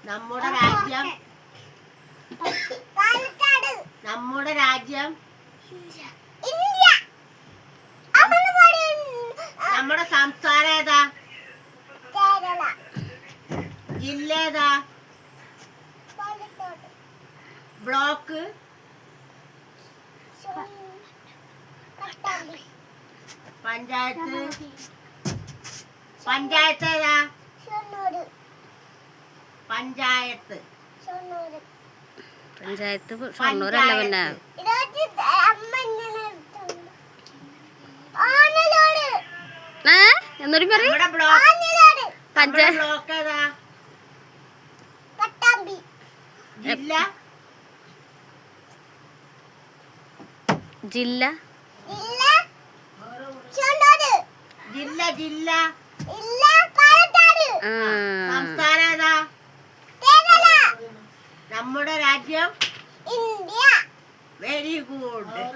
നമ്മുടെ രാജ്യം നമ്മുടെ രാജ്യം നമ്മുടെ സംസ്ഥാനം ഏതാ? ജില്ല ഏതാ? ബ്ലോക്ക് പഞ്ചായത്ത് പഞ്ചായത്ത് ഏതാ? പഞ്ചായത്ത് പഞ്ചായത്ത് ഷൊർണൂരല്ല പിന്നെ എന്നൊരു പറയും ബ്ലോക്ക് ഏതാ? ജില്ല ജില്ല ജില്ല ജില്ല സംസ്ഥാനം ഏതാ? നമ്മുടെ രാജ്യം ഇന്ത്യ. Very good.